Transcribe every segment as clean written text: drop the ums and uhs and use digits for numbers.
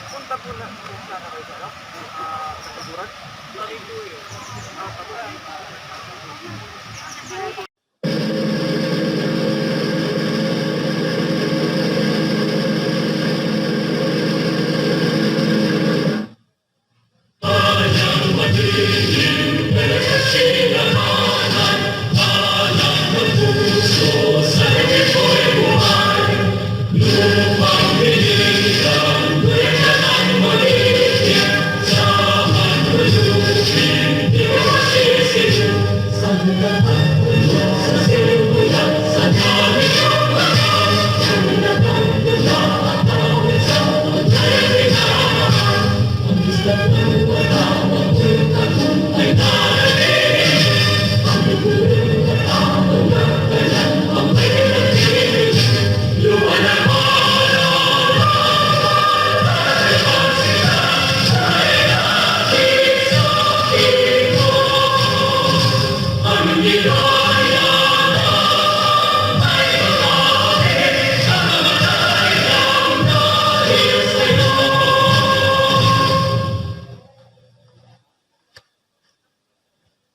Punta po na sana kayo sa ano? Sa kaburan? Sorry po eh.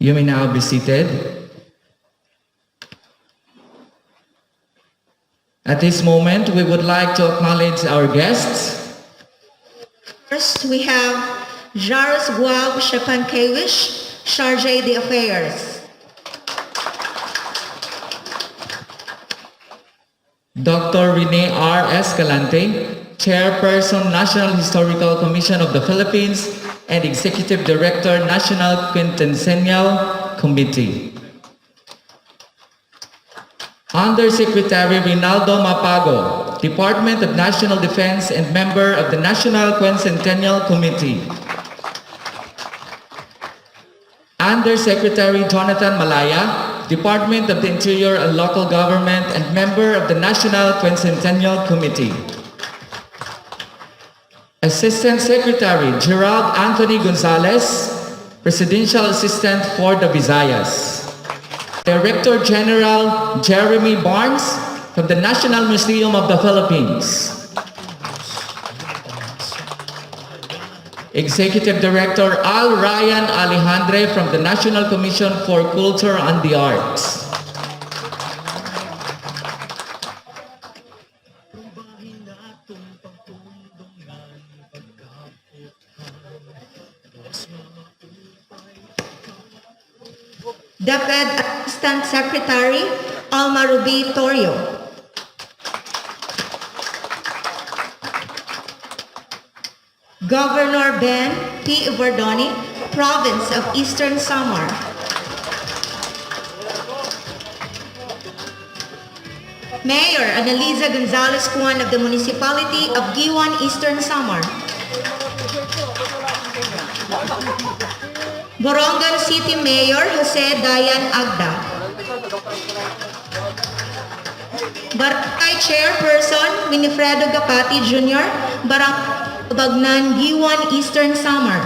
You may now be seated. At this moment, we would like to acknowledge our guests. First, we have Jaros Guab Shapankewish, Chargé d'Affaires. Dr. Rene R. Escalante, Chairperson, National Historical Commission of the Philippines, and Executive Director, National Quincentennial Committee. Undersecretary Rinaldo Mapago, Department of National Defense and member of the National Quincentennial Committee. Undersecretary Jonathan Malaya, Department of the Interior and Local Government and member of the National Quincentennial Committee. Assistant Secretary Gerald Anthony Gonzalez, Presidential Assistant for the Visayas. Director General Jeremy Barnes from the National Museum of the Philippines. Executive Director Al Ryan Alejandre from the National Commission for Culture and the Arts. DepEd Assistant Secretary Alma Ruby Torrio. Governor Ben P. Verdoni, Province of Eastern Samar. Mayor Annalisa Gonzalez Juan of the Municipality of Giwan, Eastern Samar. Borongan City Mayor Jose Dayan Agda. Barangay Chairperson Winifredo Gapati Jr., Barangay Bagnan, Giwan, Eastern Samar.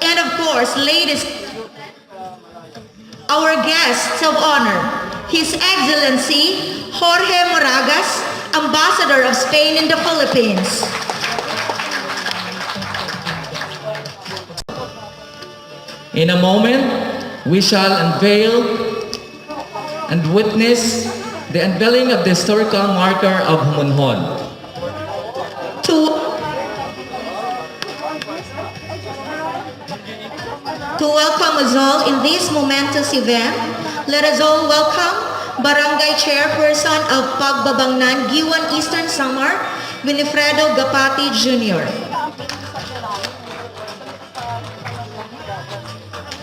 And of course, ladies, our guests of honor, His Excellency Jorge Moragas, Ambassador of Spain in the Philippines. In a moment, we shall unveil and witness the unveiling of the historical marker of Homonhon. To welcome us all in this momentous event, let us all welcome Barangay Chairperson of Pagbabangnan, Giwan, Eastern Samar, Winifredo Gapati Jr.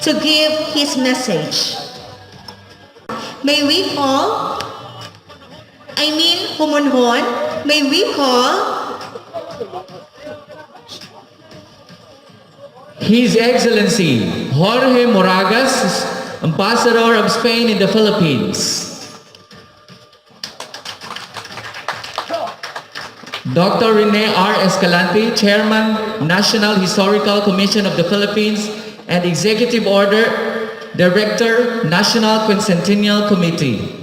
to give his message. May we call, Homonhon, may we call His Excellency Jorge Moragas, Ambassador of Spain in the Philippines. Dr. Rene R. Escalante, Chairman, National Historical Commission of the Philippines, and Executive Order Director, National Quincentennial Committee.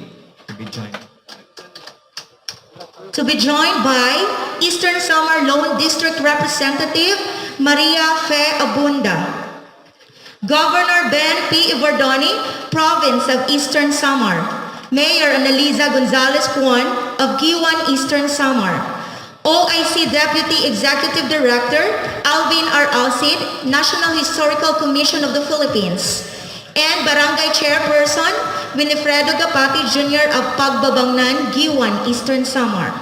To be joined by Eastern Samar Lone District Representative Maria Fe Abunda. Governor Ben P. Ivordoni, Province of Eastern Samar. Mayor Annalisa Gonzalez Juan of Giwan, Eastern Samar. OIC Deputy Executive Director Alvin R. Alcid, National Historical Commission of the Philippines. And Barangay Chairperson Winifredo Gapati Jr. of Pagbabangnan, Giwan, Eastern Samar.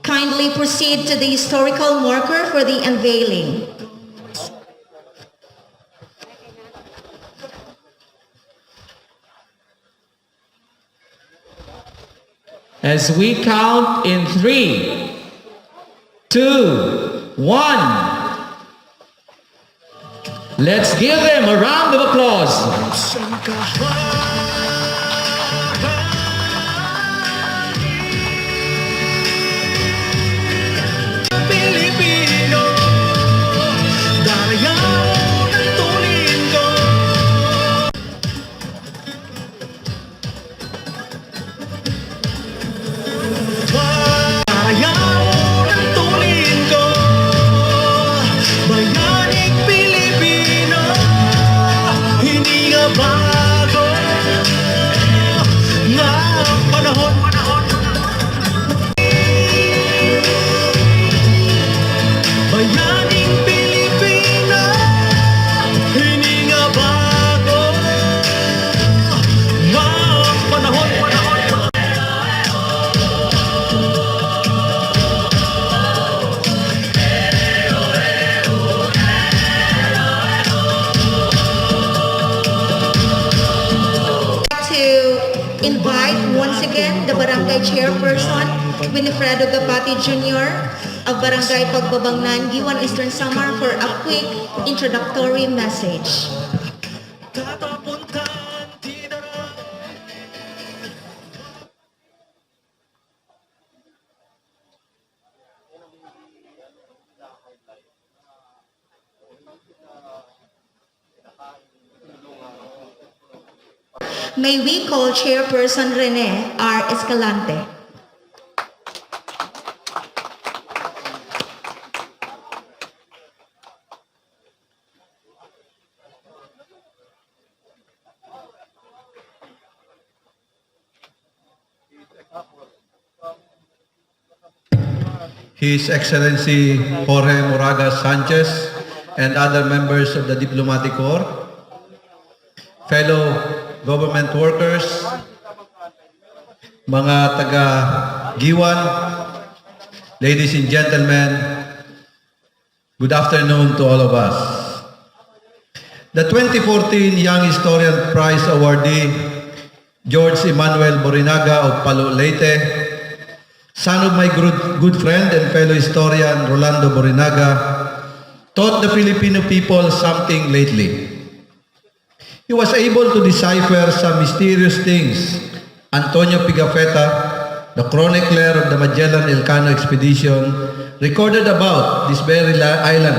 Kindly proceed to the historical marker for the unveiling. As we count in 3, 2, 1. Let's give him a round of applause. The Barangay Chairperson, Winifredo Gapati Jr. of Barangay Pagbabangnan, Giwan, Eastern Samar for a quick introductory message. May we call Chairperson Rene R. Escalante. His Excellency Jorge Moraga Sanchez and other members of the Diplomatic Corps, fellow government workers, mga taga-Giwan, ladies and gentlemen, good afternoon to all of us. The 2014 Young Historian Prize awardee, George Emmanuel Borinaga of Palu, Leyte, son of my good friend and fellow historian Rolando Borinaga, taught the Filipino people something lately. He was able to decipher some mysterious things Antonio Pigafetta, the chronicler of the Magellan Elcano expedition, recorded about this very island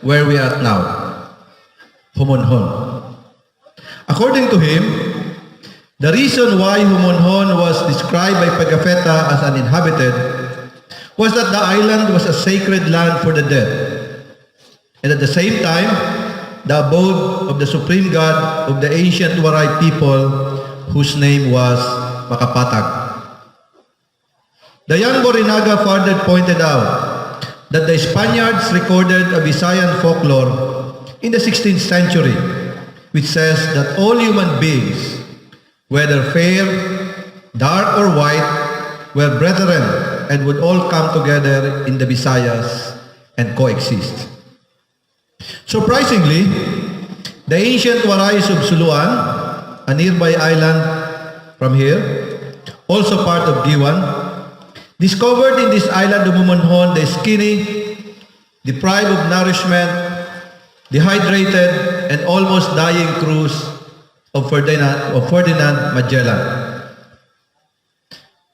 where we are now, Homonhon. According to him, the reason why Homonhon was described by Pigafetta as uninhabited was that the island was a sacred land for the dead, and at the same time, the abode of the supreme god of the ancient Waray people whose name was Makapatag. The young Borinaga further pointed out that the Spaniards recorded a Visayan folklore in the 16th century which says that all human beings, whether fair, dark, or white, were brethren and would all come together in the Visayas and coexist. Surprisingly, the ancient Warays of Suluan, a nearby island from here, also part of Giwan, discovered in this island of Homonhon the skinny, deprived of nourishment, dehydrated, and almost dying crews of Ferdinand Magellan.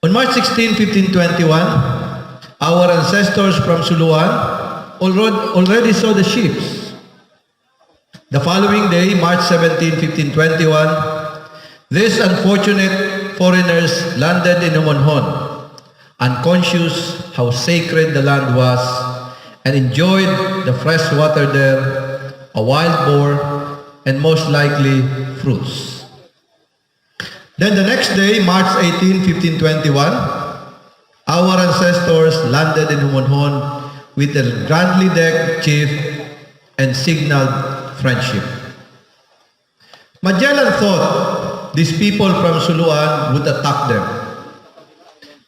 On March 16, 1521, our ancestors from Suluan already saw the ships. The following day, March 17, 1521, these unfortunate foreigners landed in Homonhon, unconscious how sacred the land was, and enjoyed the fresh water there, a wild boar, and most likely fruits. Then the next day, March 18, 1521, our ancestors landed in Homonhon with their grandly decked chief and signaled friendship. Magellan thought these people from Suluan would attack them.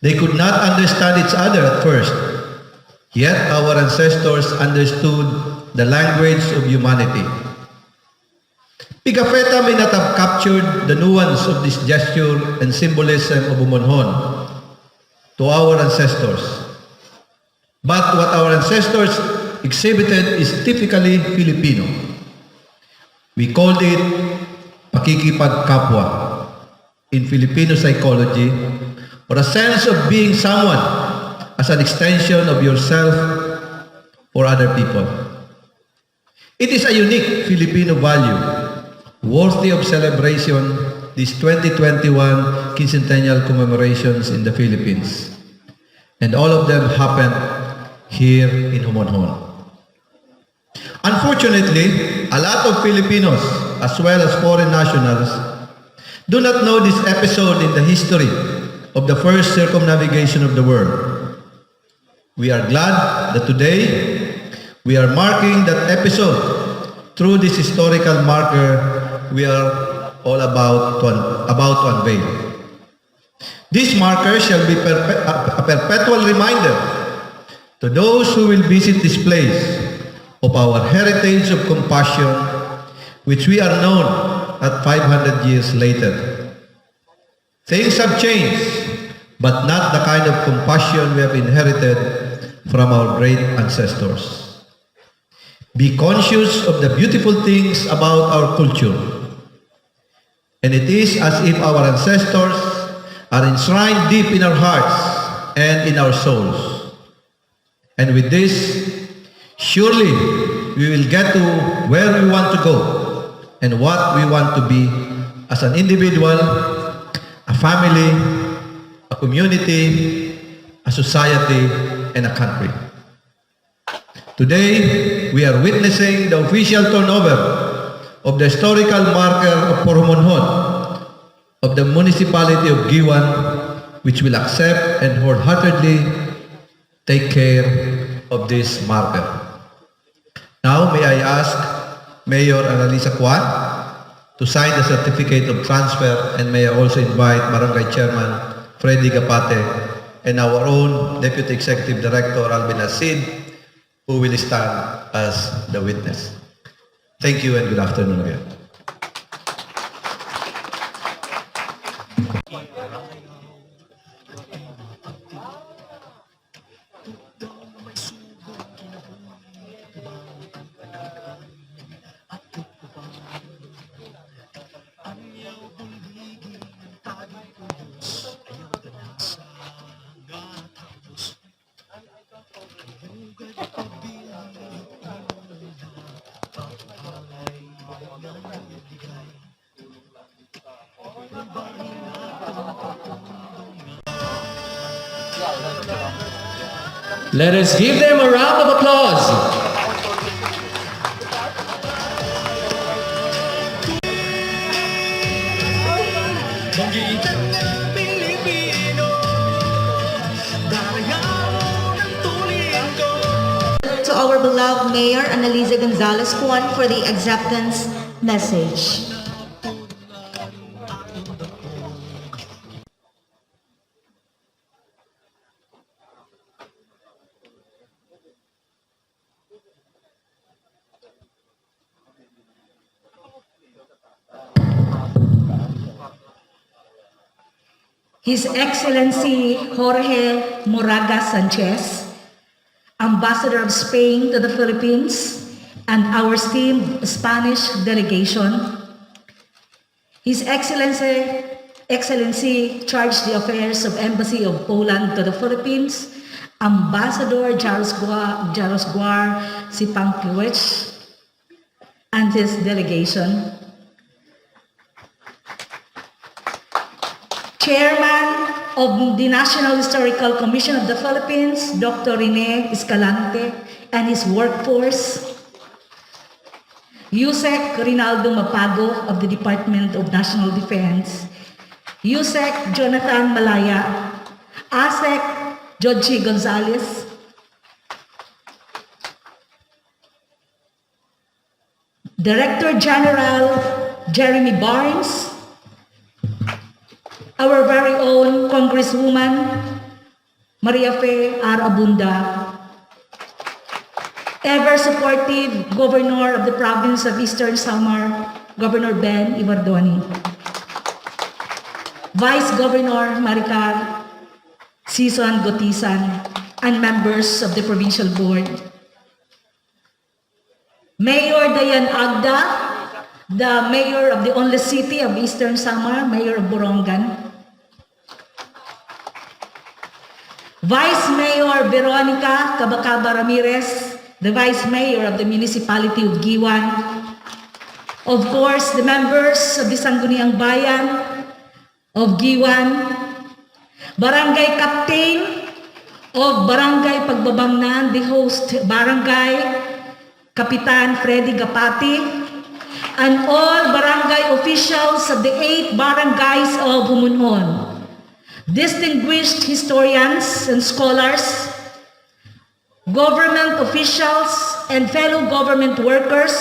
They could not understand each other at first, yet our ancestors understood the language of humanity. Pigafetta may not have captured the nuance of this gesture and symbolism of Homonhon to our ancestors. But what our ancestors exhibited is typically Filipino. We called it pakikipagkapwa in Filipino psychology, or a sense of being someone as an extension of yourself or other people. It is a unique Filipino value, worthy of celebration this 2021 Quincentennial Commemorations in the Philippines. And all of them happened here in Homonhon. Unfortunately, a lot of Filipinos, as well as foreign nationals, do not know this episode in the history of the first circumnavigation of the world. We are glad that today we are marking that episode through this historical marker we are all about to unveil. This marker shall be a perpetual reminder to those who will visit this place of our heritage of compassion, which we are known at 500 years later. Things have changed, but not the kind of compassion we have inherited from our great ancestors. Be conscious of the beautiful things about our culture. And it is as if our ancestors are enshrined deep in our hearts and in our souls. And with this, surely we will get to where we want to go and what we want to be as an individual, a family, a community, a society, and a country. Today, we are witnessing the official turnover of the historical marker of Homonhon of the municipality of Giwan, which will accept and wholeheartedly take care of this marker. Now, may I ask Mayor Annalisa Kwan to sign the certificate of transfer, and may I also invite Barangay Chairman Freddy Gapate and our own Deputy Executive Director Alvin Asid, who will stand as the witness. Thank you and good afternoon again. Let us give them a round of applause. To our beloved Mayor Annalisa Gonzalez Juan for the acceptance message. His Excellency Jorge Moraga Sanchez, Ambassador of Spain to the Philippines, and our esteemed Spanish delegation. His Excellency charged the affairs of Embassy of Poland to the Philippines, Ambassador Jarosguar Sipangkiewicz and his delegation, Chairman of the National Historical Commission of the Philippines, Dr. Rene Escalante and his workforce, Yusek Rinaldo Mapago of the Department of National Defense, Yusek Jonathan Malaya, ASEC Jodchi Gonzalez, Director General Jeremy Barnes, our very own Congresswoman Maria Fe R. Abunda, ever supportive Governor of the Province of Eastern Samar, Governor Ben Ibardoni, Vice Governor Maricar Sison Gotisan, and members of the Provincial Board, Mayor Dayan Agda, the Mayor of the only city of Eastern Samar, Mayor of Borongan, Vice Mayor Veronica Cabacaba Ramirez, the Vice Mayor of the Municipality of Giwan, of course, the members of the Sangguniang Bayan of Giwan, Barangay Captain of Barangay Pagbabangnan, the host Barangay, Kapitan Freddy Gapati, and all barangay officials of the 8 barangays of Homonhon, distinguished historians and scholars, government officials and fellow government workers,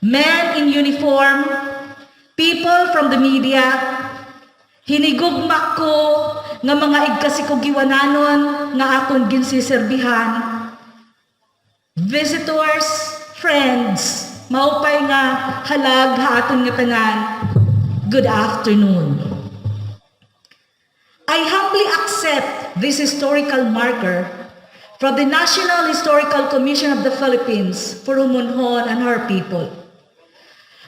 men in uniform, people from the media, hinigugma ko nga mga igkasikugiwananon nga akong ginsiserbihan, visitors, friends, maupay nga halag ha aton nga tanan, good afternoon. I humbly accept this historical marker from the National Historical Commission of the Philippines for Homonhon and her people.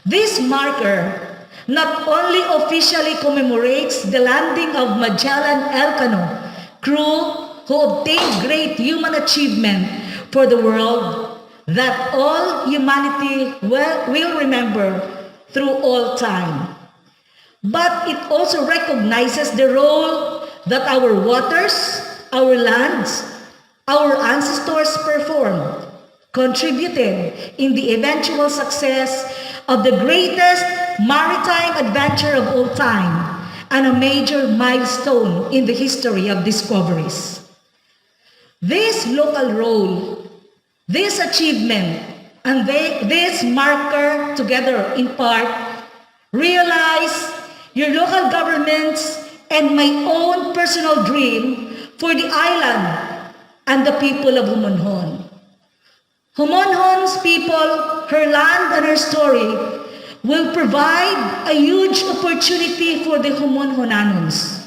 This marker not only officially commemorates the landing of Magellan Elcano, crew who obtained great human achievement for the world that all humanity will remember through all time. But it also recognizes the role that our waters, our lands, our ancestors performed, contributed in the eventual success of the greatest maritime adventure of all time and a major milestone in the history of discoveries. This local role, this achievement, and this marker together in part realize your local governments and my own personal dream for the island and the people of Homonhon. Homonhon's people, her land and her story will provide a huge opportunity for the Homonhonanons.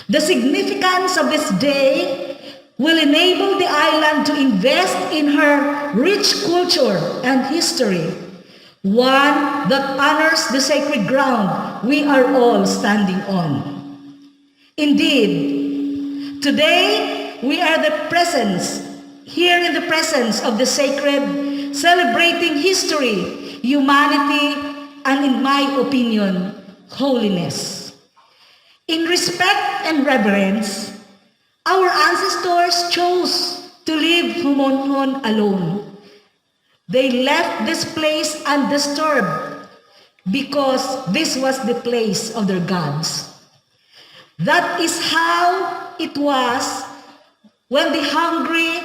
The significance of this day will enable the island to invest in her rich culture and history, one that honors the sacred ground we are all standing on. Indeed, today we are here in the presence of the sacred, celebrating history, humanity, and in my opinion, holiness. In respect and reverence, our ancestors chose to leave Homonhon alone. They left this place undisturbed because this was the place of their gods. That is how it was when the hungry,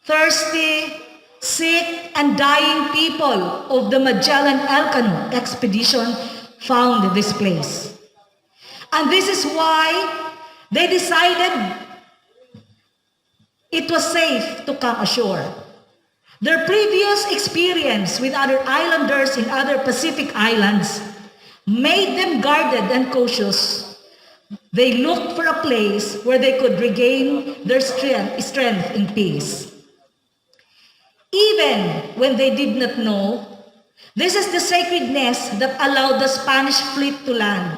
thirsty, sick, and dying people of the Magellan Elcano expedition found this place. And this is why they decided it was safe to come ashore. Their previous experience with other islanders in other Pacific islands made them guarded and cautious. They looked for a place where they could regain their strength in peace. Even when they did not know, this is the sacredness that allowed the Spanish fleet to land,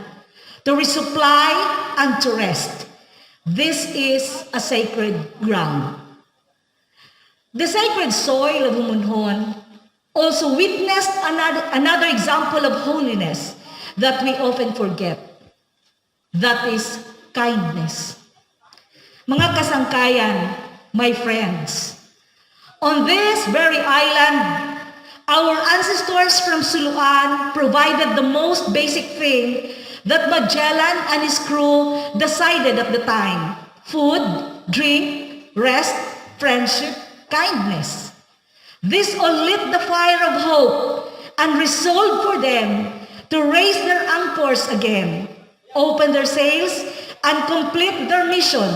to resupply and to rest. This is a sacred ground. The sacred soil of Homonhon also witnessed another example of holiness that we often forget. That is kindness. Mga kasangkayan, my friends, on this very island, our ancestors from Suluan provided the most basic thing that Magellan and his crew decided at the time: food, drink, rest, friendship, kindness. This all lit the fire of hope and resolved for them to raise their anchors again, open their sails, and complete their mission,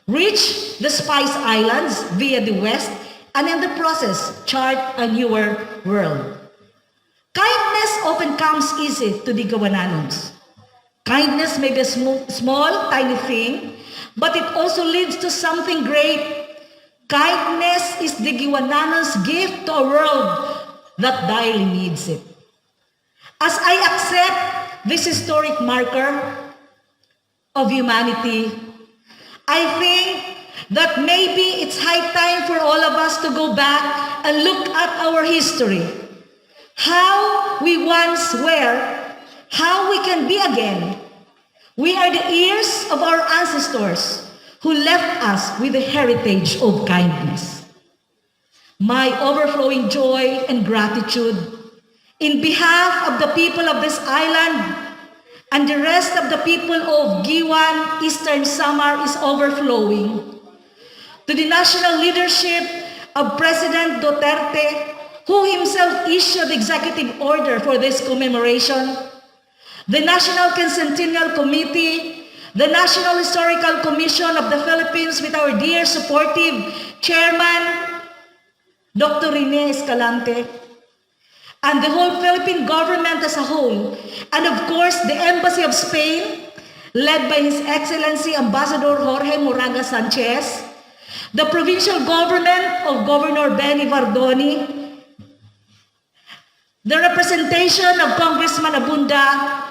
reach the Spice Islands via the west, and in the process, chart a newer world. Kindness often comes easy to the Gawananons. Kindness may be a small, tiny thing, but it also leads to something great. Kindness is the Gawananons' gift to a world that direly needs it. As I accept this historic marker of humanity, I think that maybe it's high time for all of us to go back and look at our history. How we once were, how we can be again. We are the heirs of our ancestors who left us with a heritage of kindness. My overflowing joy and gratitude in behalf of the people of this island and the rest of the people of Giwan, Eastern Samar is overflowing to the national leadership of President Duterte, who himself issued executive order for this commemoration, the National Quincentinnial Committee, the National Historical Commission of the Philippines with our dear supportive chairman, Dr. Rene Escalante, and the whole Philippine government as a whole, and of course the Embassy of Spain, led by His Excellency Ambassador Jorge Moraga Sanchez, the provincial government of Governor Benny Vardoni, the representation of Congressman Abunda,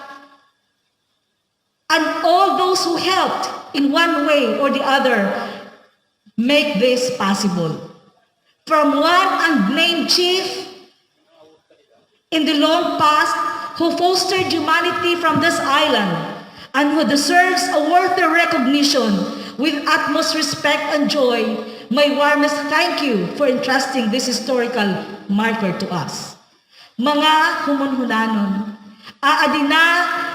and all those who helped in one way or the other make this possible. From one unnamed chief in the long past who fostered humanity from this island and who deserves a worthy recognition with utmost respect and joy, my warmest thank you for entrusting this historical marker to us. Mga Homonhonanon, aadi na,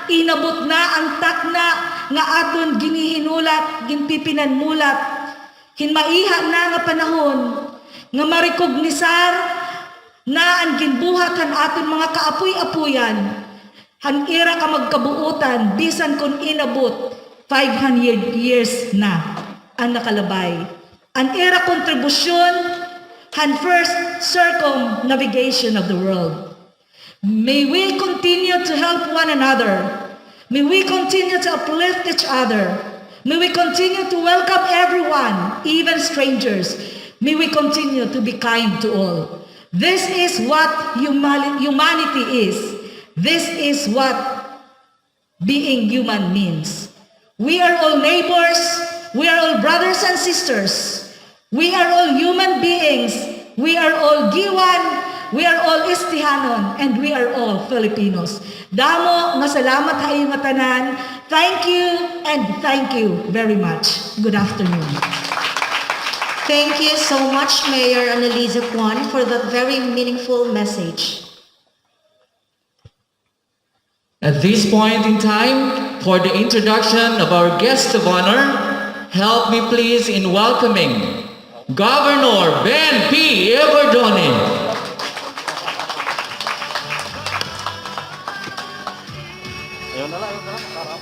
inabot na ang takna nga aton ginihinulat, ginpipinanmulat, hinmaiha na nga panahon, nga marikognisar na ang ginbuhat han aton mga kaapuy-apuyan, han ira ka magkabuutan, bisan kung inabot 500 years na ang nakalabay. Ang ira kontribusyon, han first circumnavigation of the world. May we continue to help one another. May we continue to uplift each other. May we continue to welcome everyone, even strangers. May we continue to be kind to all. This is what humanity is. This is what being human means. We are all neighbors. We are all brothers and sisters. We are all human beings. We are all Giwan. We are all Istihanon, and we are all Filipinos. Damo nga salamat ha nga tanan. Thank you and thank you very much. Good afternoon. Thank you so much, Mayor Annalisa Kwan, for that very meaningful message. At this point in time, for the introduction of our guest of honor, help me please in welcoming Governor Ben P. Everdoni. Ayun na lang, harap.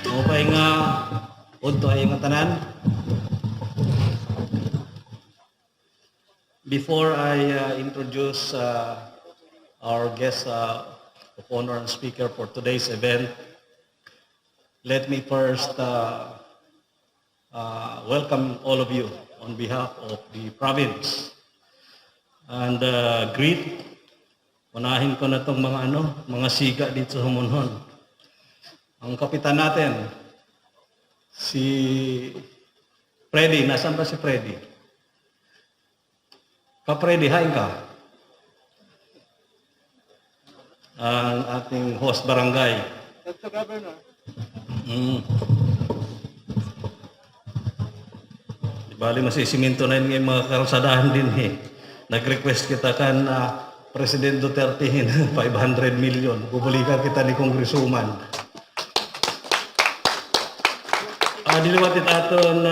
Mupay nga unto ay nga tanan. Before I introduce our guest of honor and speaker for today's event, let me first welcome all of you on behalf of the province and greet. Unahin ko na tong mga siga dito sa Homonhon. ang kapitan natin, si Freddy. Nasaan ba si Freddy? Freddy, hi ka. Ang ating host barangay. That's the governor. Di bali masisiminto na yun yung mga karusadahan din eh. Nag-request kita kan President Duterte 500 million. Bubulikan kita ni Congresswoman. Diliwatit aton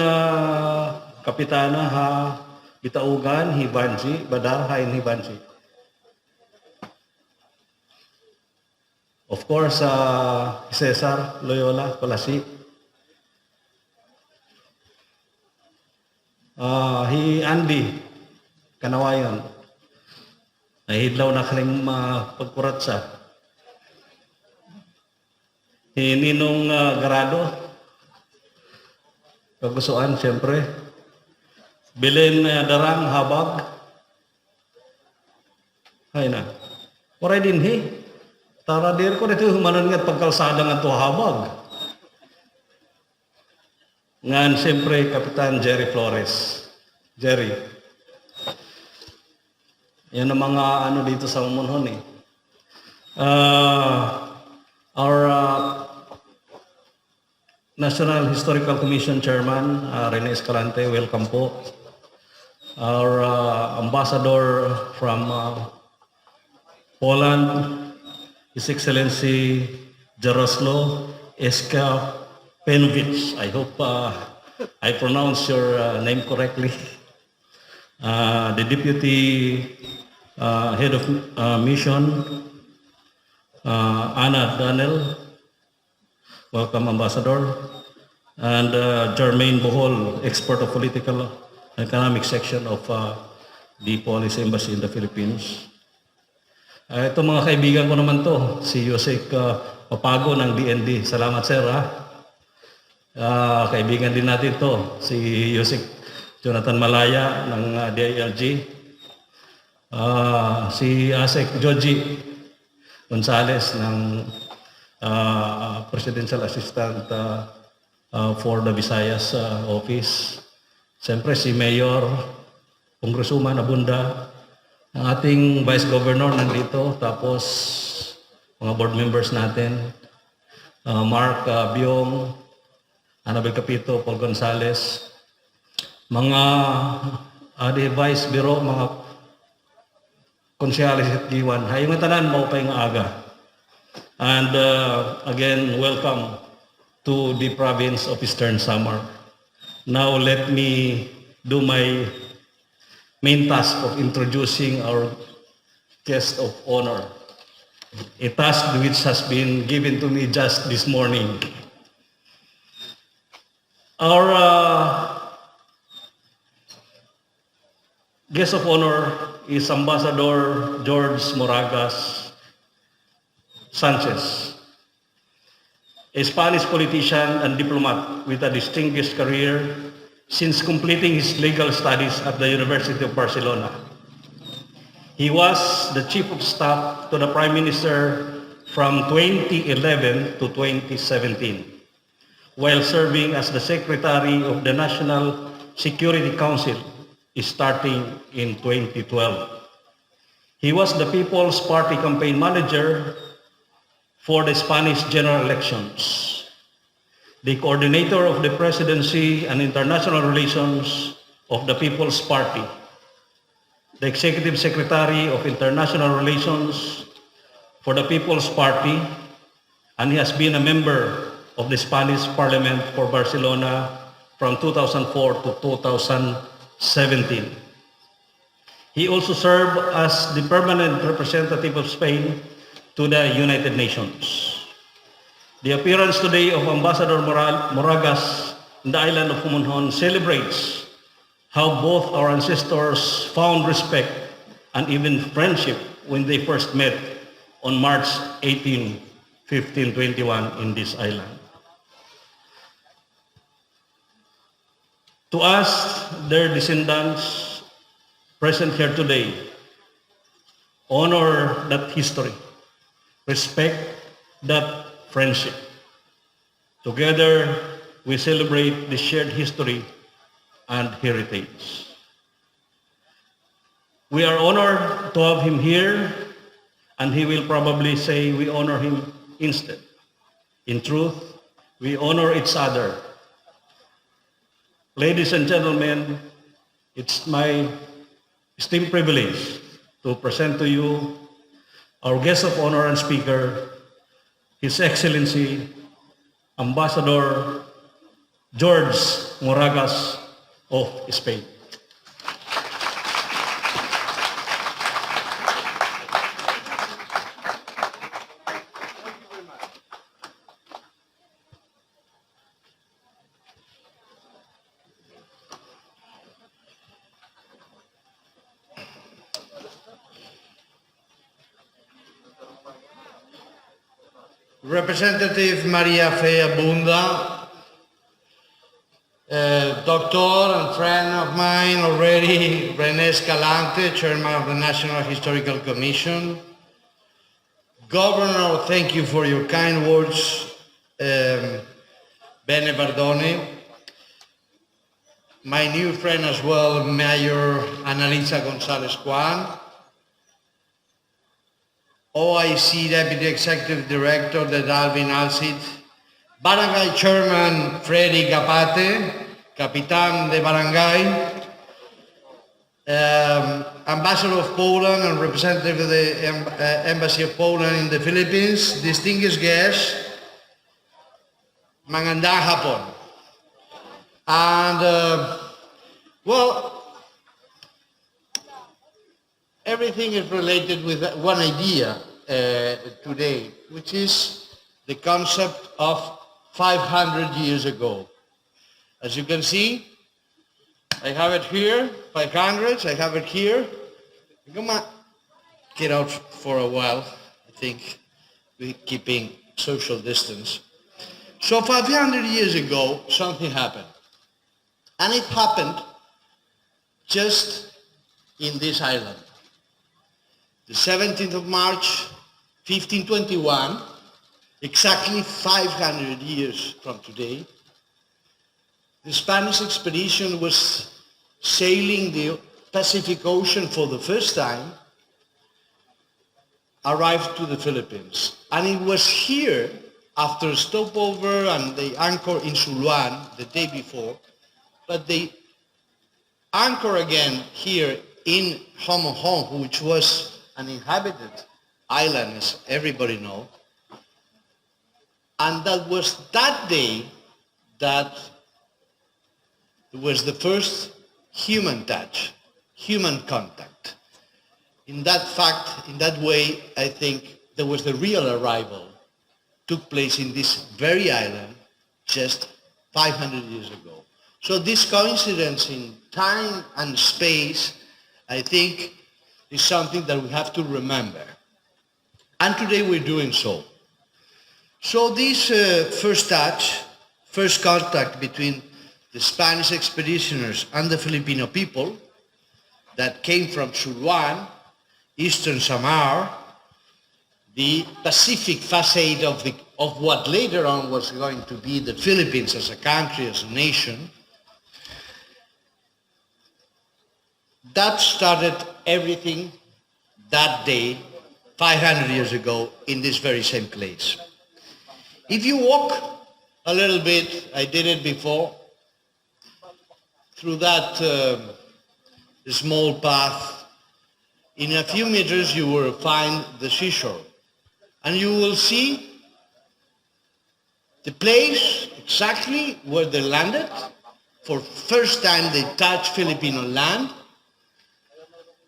kapitana ha bitaugan hibanji badar hain hibanji. Of course, Cesar Loyola Palasi. Andy Kanawayon. Nahidlaw na kaling pagkuratsa. Ninong Garado. Kagustuhan, siyempre. Belen Darang Habag. Hay na. Waray din Tara dir ko dito humanon nga pagkalsada nga to habag. Ngan siyempre Kapitan Jerry Flores. Jerry. Yan ang mga dito sa Homonhon Our National Historical Commission Chairman, Rene Escalante, welcome po. Our Ambassador from Poland, His Excellency Jarosław Eskapenowicz. I hope I pronounce your name correctly. The Deputy Head of Mission, Anna Daniel. Welcome, Ambassador. And Jermaine Bohol, expert of political and economic section of the Police Embassy in the Philippines. Ito mga kaibigan ko naman to, si Yosek Papago ng DND. Salamat, sir. Kaibigan din natin to, si Yosek Jonathan Malaya ng DILG. Si Asek Joji Gonzales ng Presidential Assistant for the Visayas Office. Siyempre si Mayor Congresswoman Abunda, ang ating Vice Governor nandito, tapos mga board members natin, Mark Biong, Annabel Capito, Paul Gonzales, mga Vice Bureau, mga konsyalis at giwan. Hayong tanan mo pa yung aga. And again, welcome to the province of Eastern Samar. Now let me do my main task of introducing our guest of honor. A task which has been given to me just this morning. Our guest of honor is Ambassador George Moragas Sanchez, a Spanish politician and diplomat with a distinguished career since completing his legal studies at the University of Barcelona. He was the Chief of Staff to the Prime Minister from 2011 to 2017, while serving as the Secretary of the National Security Council starting in 2012. He was the People's Party campaign manager for the Spanish general elections, the coordinator of the presidency and international relations of the People's Party, the executive secretary of international relations for the People's Party, and he has been a member of the Spanish Parliament for Barcelona from 2004 to 2017. He also served as the permanent representative of Spain to the United Nations. The appearance today of Ambassador Moragas in the island of Homonhon celebrates how both our ancestors found respect and even friendship when they first met on March 18, 1521 in this island. To us, their descendants present here today, honor that history, respect that friendship, Together, we celebrate the shared history and heritage. We are honored to have him here, and he will probably say we honor him instead. In truth, we honor each other. Ladies and gentlemen, it's my esteemed privilege to present to you our guest of honor and speaker, His Excellency, Ambassador George Moragas of Spain. Representative Maria Fe Abunda, doctor and friend of mine already, René Escalante, Chairman of the National Historical Commission. Governor, thank you for your kind words, Bene Bardone. My new friend as well, Mayor Annalisa Gonzalez Juan. OIC Deputy Executive Director Alvin Alcid, Barangay Chairman Freddy Gapate, Capitan de Barangay, Ambassador of Poland and representative of the Embassy of Poland in the Philippines, distinguished guests, Magandang hapon. And well, everything is related with one idea today, which is the concept of 500 years ago. As you can see, I have it here, 500, I have it here. Come on, get out for a while. I think we're keeping social distance. So 500 years ago, something happened. And it happened just in this island. The 17th of March, 1521, exactly 500 years from today, the Spanish expedition was sailing the Pacific Ocean for the first time, arrived to the Philippines. And it was here, after a stopover and they anchored in Suluan the day before, but they anchored again here in Homonhon, which was an inhabited island, as everybody knows. And that was that day that was the first human touch, human contact. In that fact, in that way, I think there was the real arrival took place in this very island just 500 years ago. So this coincidence in time and space, I think, is something that we have to remember. And today we're doing so. So this first touch, first contact between the Spanish expeditioners and the Filipino people that came from Suluan, Eastern Samar, the Pacific facade of what later on was going to be the Philippines as a country, as a nation, that started everything that day, 500 years ago, in this very same place. If you walk a little bit, I did it before, through that small path, in a few meters you will find the seashore. And you will see the place exactly where they landed. For first time they touched Filipino land,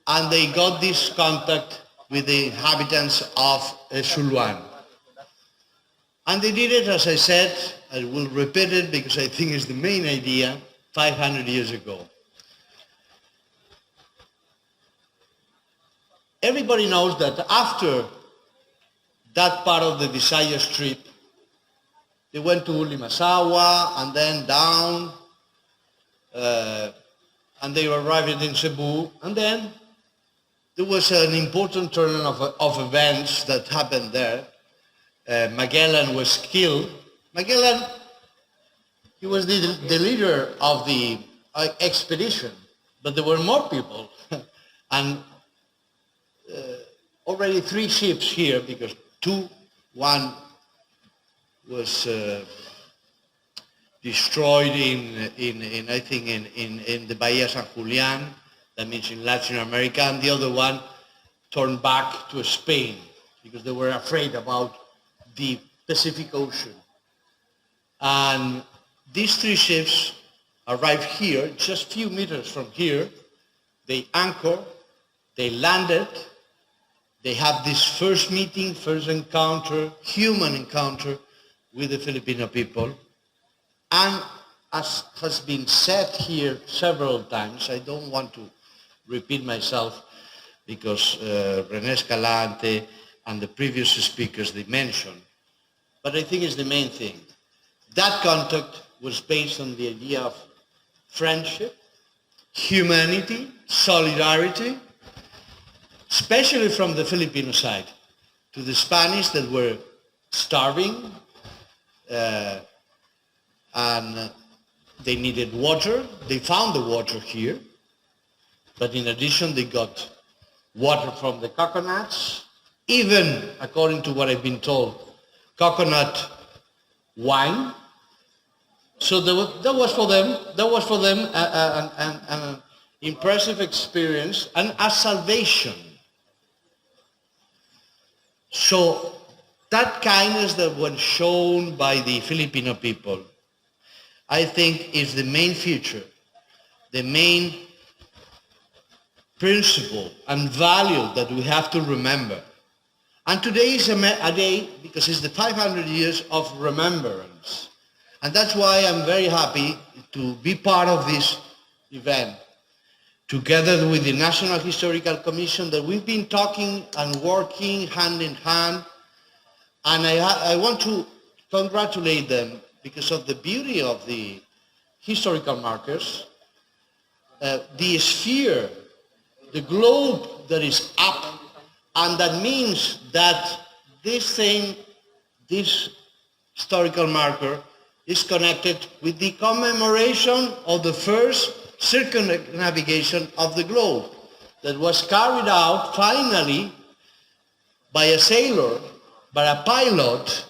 and they got this contact with the inhabitants of Suluan. And they did it, as I said, I will repeat it because I think it's the main idea, 500 years ago. Everybody knows that after that part of the Visayas trip, they went to Limasawa and then down, and they arrived in Cebu, and then there was an important turn of events that happened there. Magellan was killed. Magellan He was the leader of the expedition, but there were more people. And already 3 ships here, because one was destroyed in I think in the Bahia San Julián, that means in Latin America, and the other one turned back to Spain because they were afraid about the Pacific Ocean. And these 3 ships arrived here, just a few meters from here. They anchored, they landed, they had this first meeting, first encounter, human encounter with the Filipino people. And as has been said here several times, I don't want to repeat myself because René Escalante and the previous speakers, they mentioned, but I think it's the main thing. That contact was based on the idea of friendship, humanity, solidarity, especially from the Filipino side, to the Spanish that were starving, and they needed water. They found the water here, but in addition they got water from the coconuts, even, according to what I've been told, coconut wine. So that was for them an impressive experience and a salvation. So that kindness that was shown by the Filipino people, I think, is the main feature, the main principle and value that we have to remember. And today is a day because it's the 500 years of remembrance. And that's why I'm very happy to be part of this event, together with the National Historical Commission, that we've been talking and working hand in hand. And I want to congratulate them because of the beauty of the historical markers, the sphere, the globe that is up, and that means that this historical marker is connected with the commemoration of the first circumnavigation of the globe that was carried out finally by a sailor, by a pilot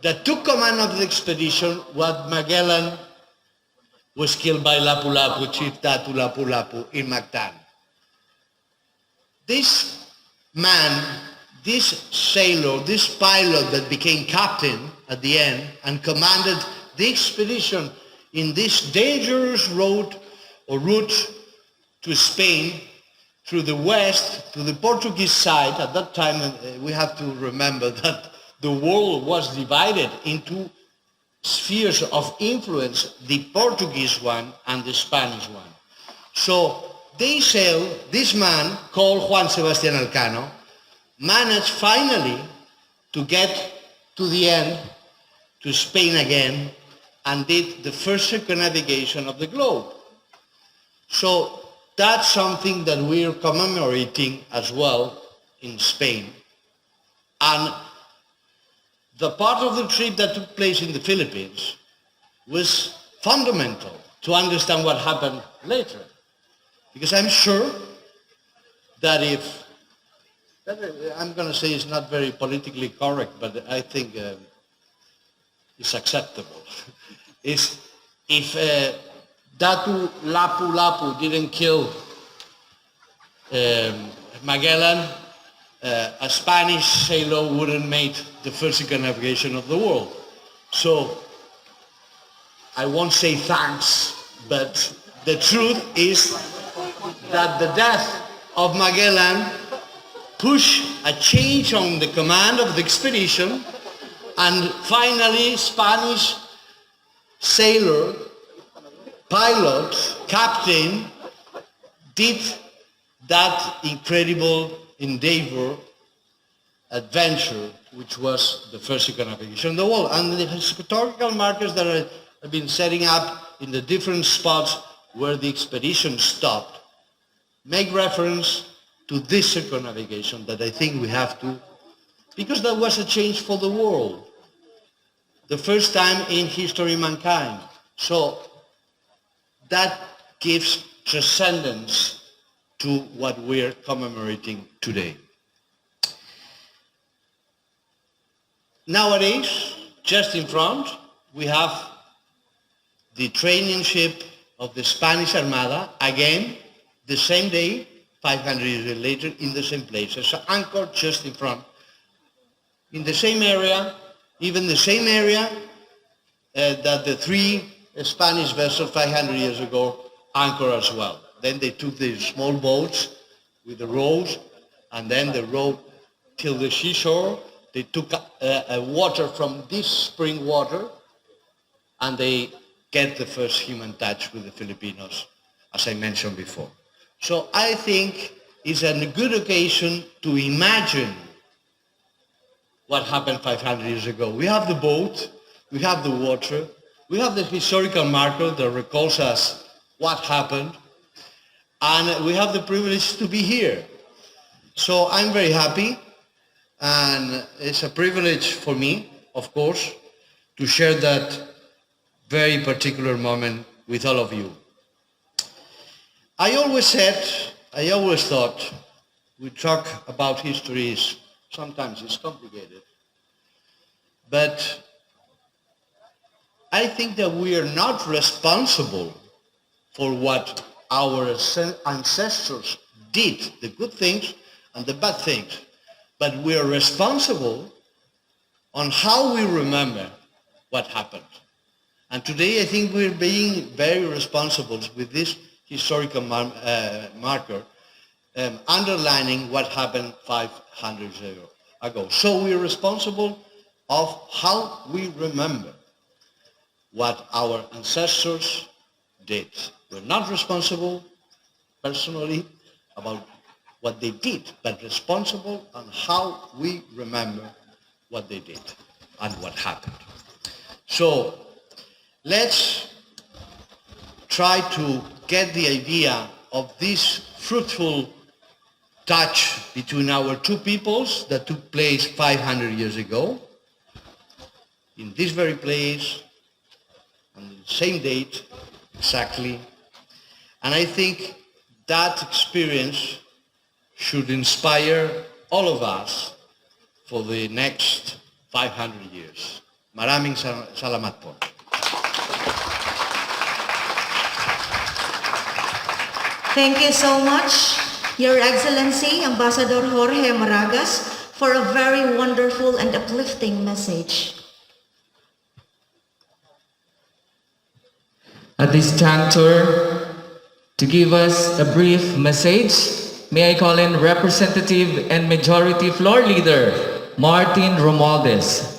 that took command of the expedition when Magellan was killed by Lapu-Lapu, Chief Datu Lapu-Lapu in Mactan. This man, this sailor, this pilot that became captain at the end and commanded the expedition in this dangerous route to Spain, through the west, to the Portuguese side. At that time, we have to remember that the world was divided into spheres of influence, the Portuguese one and the Spanish one. So they sailed, this man called Juan Sebastián Elcano managed finally to get to the end, to Spain again, and did the first circumnavigation of the globe. So that's something that we're commemorating as well in Spain. And the part of the trip that took place in the Philippines was fundamental to understand what happened later. Because I'm sure that I'm going to say it's not very politically correct, but I think it's acceptable. If Datu Lapu-Lapu didn't kill Magellan, a Spanish sailor wouldn't make the first circumnavigation of the world. So I won't say thanks, but the truth is that the death of Magellan pushed a change on the command of the expedition, and finally Spanish sailor, pilot, captain did that incredible endeavor, adventure, which was the first circumnavigation of the world. And the historical markers that have been setting up in the different spots where the expedition stopped make reference to this circumnavigation that I think we have to, because that was a change for the world. The first time in history of mankind So that gives transcendence to what we're commemorating today. Nowadays, just in front, we have the training ship of the Spanish Armada, again, the same day, 500 years later, in the same place. So anchored just in front, in the same area, even the same area that the three Spanish vessels 500 years ago anchored as well. Then they took the small boats with the rows, and then they rowed till the seashore. They took water from this spring water, and they get the first human touch with the Filipinos, as I mentioned before. So I think it's a good occasion to imagine what happened 500 years ago. We have the boat, we have the water, we have the historical marker that recalls us what happened, and we have the privilege to be here. So I'm very happy, and it's a privilege for me, of course, to share that very particular moment with all of you. I always thought, we talk about history, sometimes it's complicated, but I think that we are not responsible for what our ancestors did, the good things and the bad things, but we are responsible on how we remember what happened. And today I think we're being very responsible with this historical marker, underlining what happened 500 years ago. So we're responsible of how we remember what our ancestors did. We're not responsible personally about what they did, but responsible on how we remember what they did and what happened. So let's try to get the idea of this fruitful touch between our two peoples that took place 500 years ago, in this very place, on the same date, exactly. And I think that experience should inspire all of us for the next 500 years. Maraming salamat po. Thank you so much, Your Excellency, Ambassador Jorge Maragas, for a very wonderful and uplifting message. At this juncture, to give us a brief message, may I call in Representative and Majority Floor Leader, Martin Romualdez.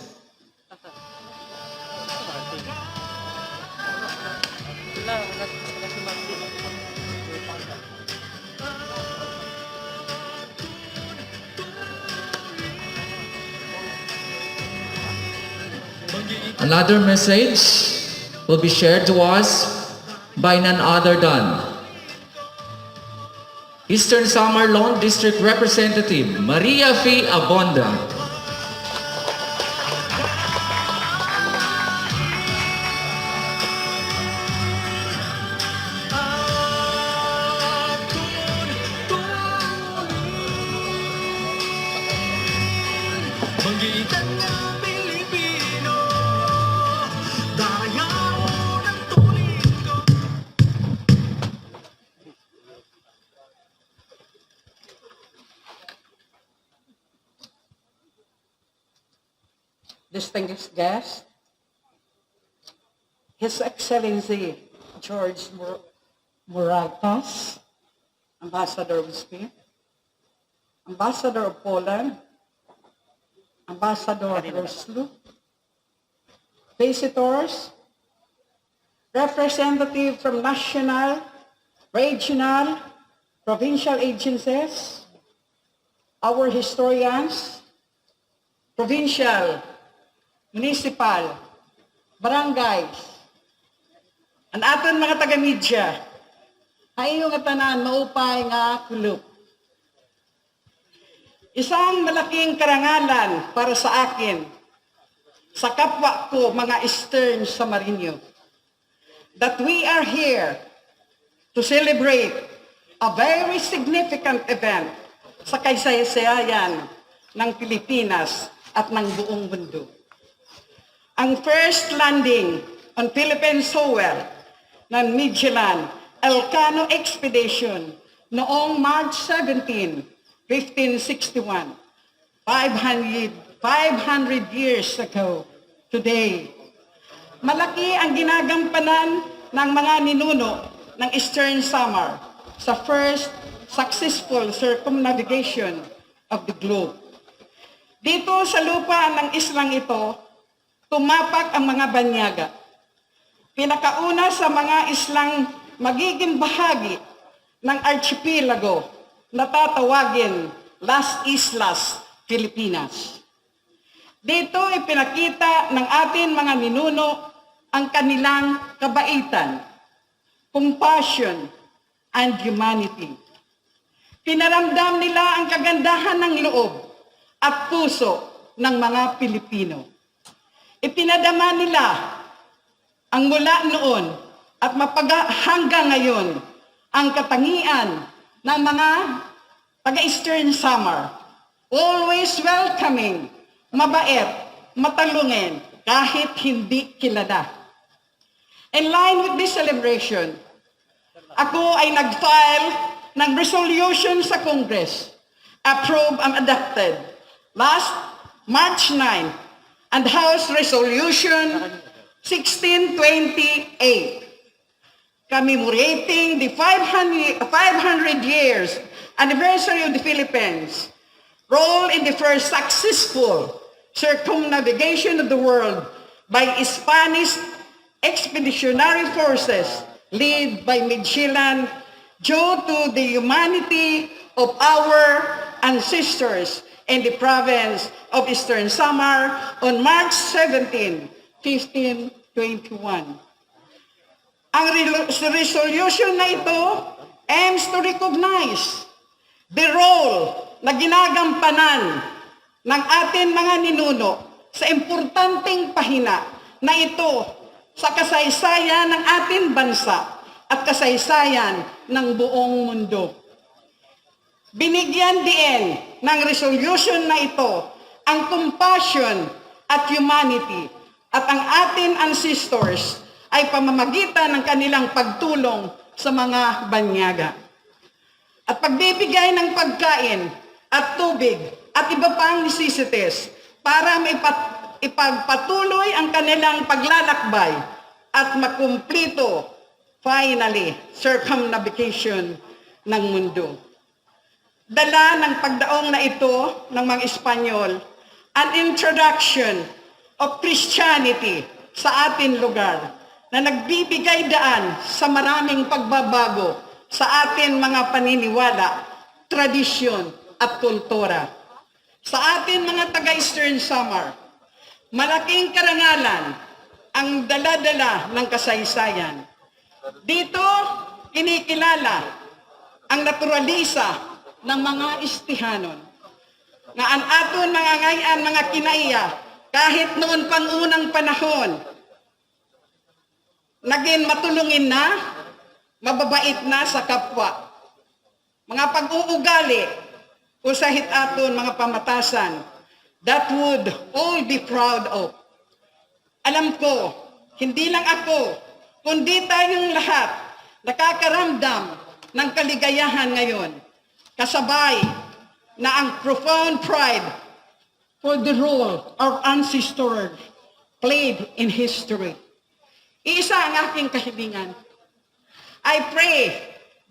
Another message will be shared to us by none other than Eastern Samar Lone District Representative Maria F. Abonda. Distinguished guests, His Excellency George Moratos, Ambassador of Spain, Ambassador of Poland, Ambassador of Ruslu, visitors, representatives from national, regional, provincial agencies, our historians, provincial, municipal, barangays, ang aton mga taga-media, hayo nga tanan maupay nga kulop. Isang malaking karangalan para sa akin, sa kapwa ko mga Eastern Samarinyo, that we are here to celebrate a very significant event sa kasaysayan ng Pilipinas at ng buong mundo. Ang first landing on Philippine soil ng Magellan Elcano Expedition noong March 17, 1561, 500 years ago today. Malaki ang ginagampanan ng mga ninuno ng Eastern Samar sa first successful circumnavigation of the globe. Dito sa lupa ng islang ito, tumapak ang mga banyaga. Pinakauna sa mga islang magiging bahagi ng archipelago na tatawagin Las Islas Filipinas. Dito ipinakita ng ating mga ninuno ang kanilang kabaitan, compassion, and humanity. Pinaramdam nila ang kagandahan ng loob at puso ng mga Pilipino. Ipinadama nila ang mula noon at hanggang ngayon ang katangian ng mga taga-Eastern Samar, always welcoming, mabait, matalungin, kahit hindi kilala. In line with this celebration, ako ay nag-file ng resolution sa Congress, approved and adopted last March 9, and House Resolution 1628, commemorating the 500 years anniversary of the Philippines' role in the first successful circumnavigation of the world by Spanish expeditionary forces led by Magellan, due to the humanity of our ancestors in the province of Eastern Samar on March 17, 1521. Ang resolution na ito aims to recognize the role na ginagampanan ng ating mga ninuno sa importanteng pahina na ito sa kasaysayan ng ating bansa at kasaysayan ng buong mundo. Binigyan din ng resolution na ito ang compassion at humanity at ang ating ancestors ay pamamagitan ng kanilang pagtulong sa mga banyaga. At pagbibigay ng pagkain at tubig at iba pang necessities para ipagpatuloy ang kanilang paglalakbay at makumplito, finally, circumnavigation ng mundo. Dala ng pagdaong na ito ng mga Espanyol, an introduction of Christianity sa ating lugar na nagbibigay daan sa maraming pagbabago sa ating mga paniniwala, tradisyon at kultura. Sa ating mga taga-Eastern Samar, malaking karangalan ang dala-dala ng kasaysayan. Dito, kinikilala ang naturalisa ng mga Istihanon. Nga ang aton mga ngayon, mga kinaiya, kahit noon pang unang panahon, naging matulungin na, mababait na sa kapwa. Mga pag-uugali, usahit aton mga pamatasan, that would all be proud of. Alam ko, hindi lang ako, kundi tayong lahat nakakaramdam ng kaligayahan ngayon. Kasabay na ang profound pride for the role our ancestors played in history. Isa ang aking kahilingan. I pray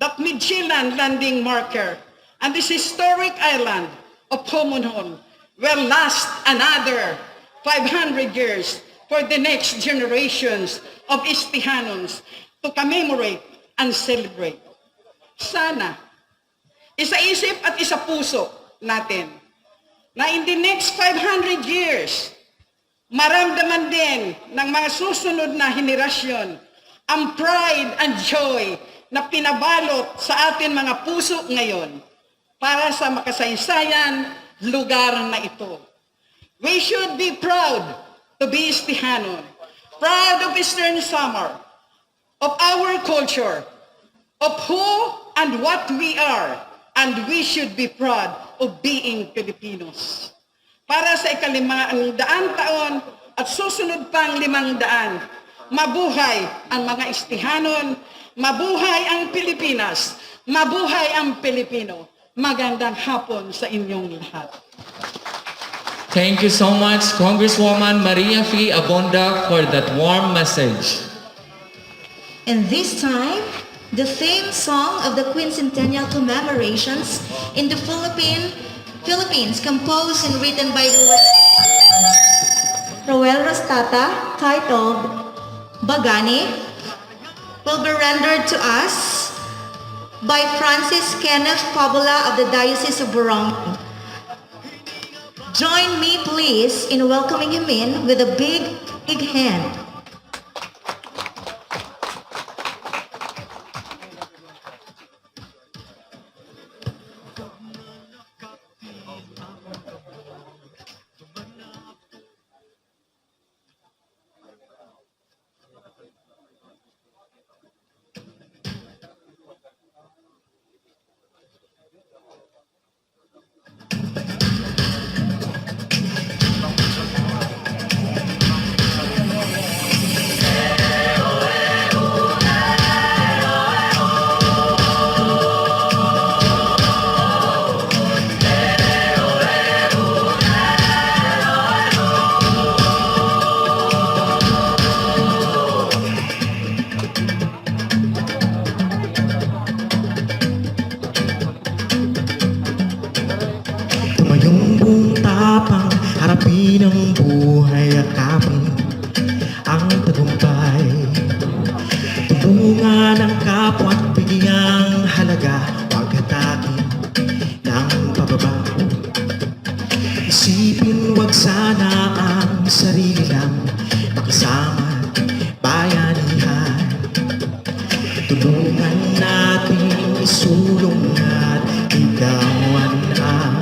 that Magellan landing marker and this historic island of Homonhon will last another 500 years for the next generations of Istihanons to commemorate and celebrate. Sana, isa-isip at isa-puso natin na in the next 500 years, maramdaman din ng mga susunod na henerasyon ang pride and joy na pinabalot sa ating mga puso ngayon para sa makasaysayan lugar na ito. We should be proud to be Istihanon, proud of Eastern Samar, of our culture, of who and what we are, and we should be proud of being Filipinos. Para sa ika-500 taon at susunod pang 500, mabuhay ang mga istihanon, mabuhay ang Pilipinas, mabuhay ang Pilipino. Magandang hapon sa inyong lahat. Thank you so much, Congresswoman Maria F. Abonda, for that warm message. And this time, the theme song of the Quincentennial Commemorations in the Philippines, composed and written by Roel Rastata, titled Bagani, will be rendered to us by Francis Kenneth Fabula of the Diocese of Barangay. Join me, please, in welcoming him in with a big hand. Harapin ang buhay, akapin ang tagumpay. Tulungan ang kapwa at bigyang halaga, huwag hatakin ng pababa. Isipin wag sana ang sarili lang, makasama bayanihan. Tulungan natin isulong at igawan ang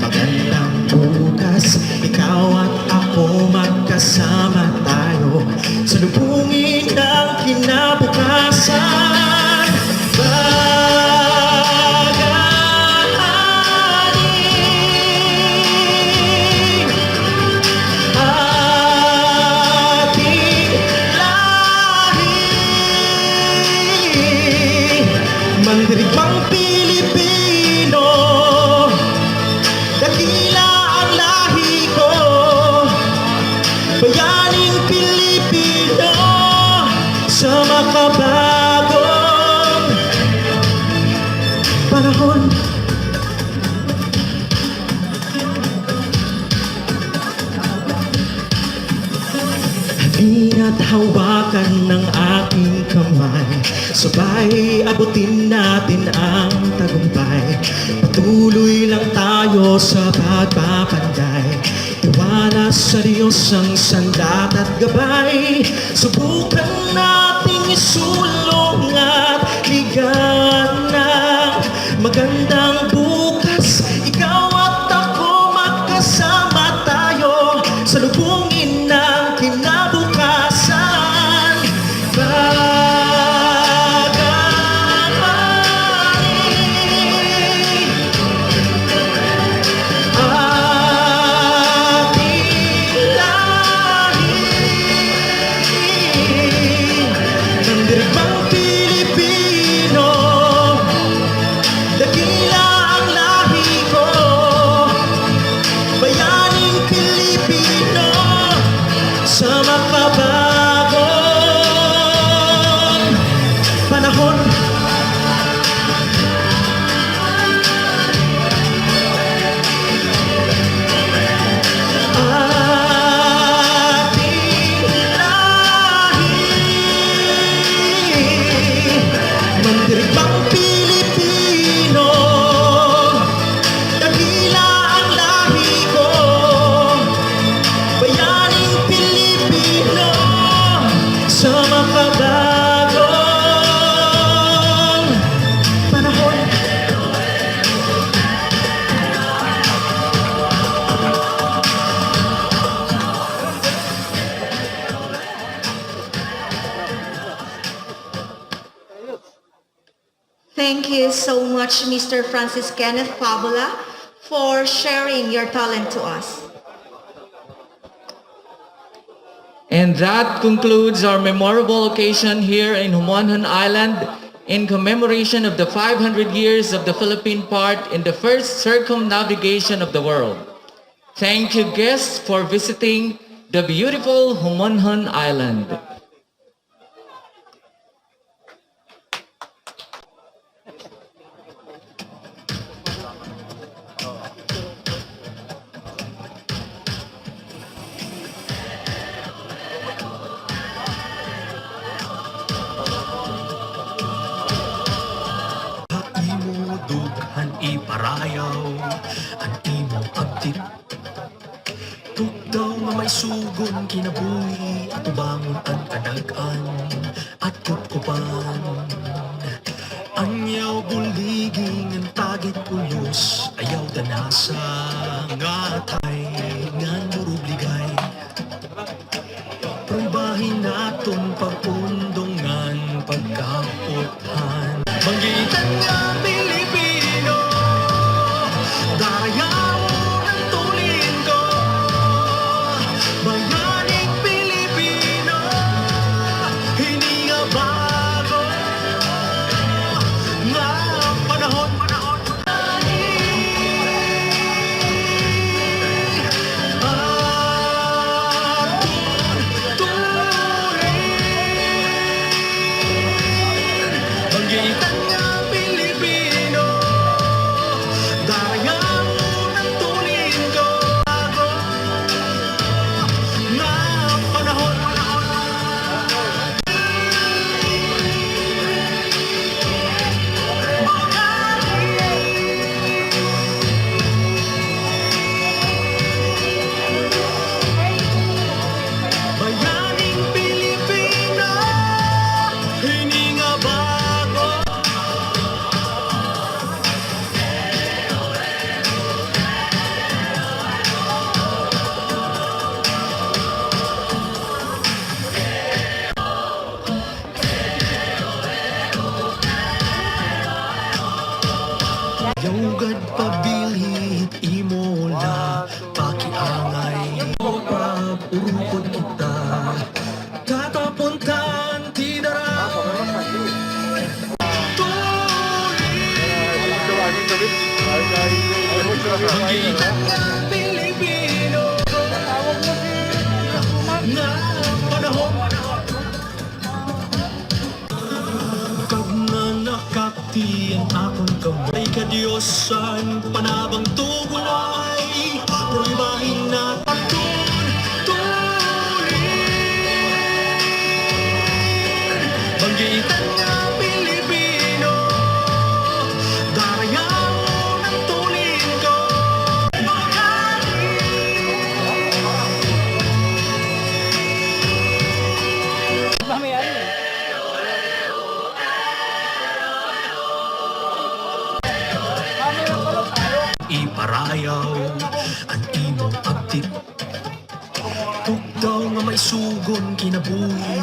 magandang bukas. Ikaw at ako magkasama tayo, salubungin ang kinabukasan. Pag-aari ating lahi, mandirigmang Pilipino, dakila ang lahi ko, bayaning Pilipino sa makabagong panahon. Halina't hawakan ng aking kamay, sabay abutin natin ang tagumpay. Patuloy lang tayo sa pagpapanday, tiwala sa Diyos ang sandat at gabay. Subukan nating isulong at ligawan ng magandang bukas. Ikaw at ako magkasama tayo, salubungin ng kinabukasan. Pilipino, dakila so much, Mr. Francis Kenneth Fabula, for sharing your talent to us. And that concludes our memorable occasion here in Homonhon Island in commemoration of the 500 years of the Philippine part in the first circumnavigation of the world. Thank you, guests, for visiting the beautiful Homonhon Island. Imo dughan iparayaw ang imong abdit. Tugdaw nga may sugon kinabuhi at ubangon ang kadagan at kukupan. Angyaw buliging ang tagit pulos ayaw danasa nga tay nga murubligay. Prubahin naton pagpundungan pagkaputhan. Banggitan nga Pilipino, dayaw ng tulin ko. Bayaning Pilipino, hindi nga bago nga panahon. Banggitan nga Pilipino, dayaw ng tulin ko. Bago nga panahon. Bayaning Pilipino, hindi nga bago. Yugad pabilit imo la pakiangay pag-urukod kita tatapuntan tidara Banggitan nga Pilipino na panahon. Kag na nakakti ang akong kamay ka Diyosan panabang tugulay proibahin na Banggitan nga Pilipino, dayaw ng tulin ko. Iparayaw ang imong abtit. Tugdaw nga may sugon kinabuhi.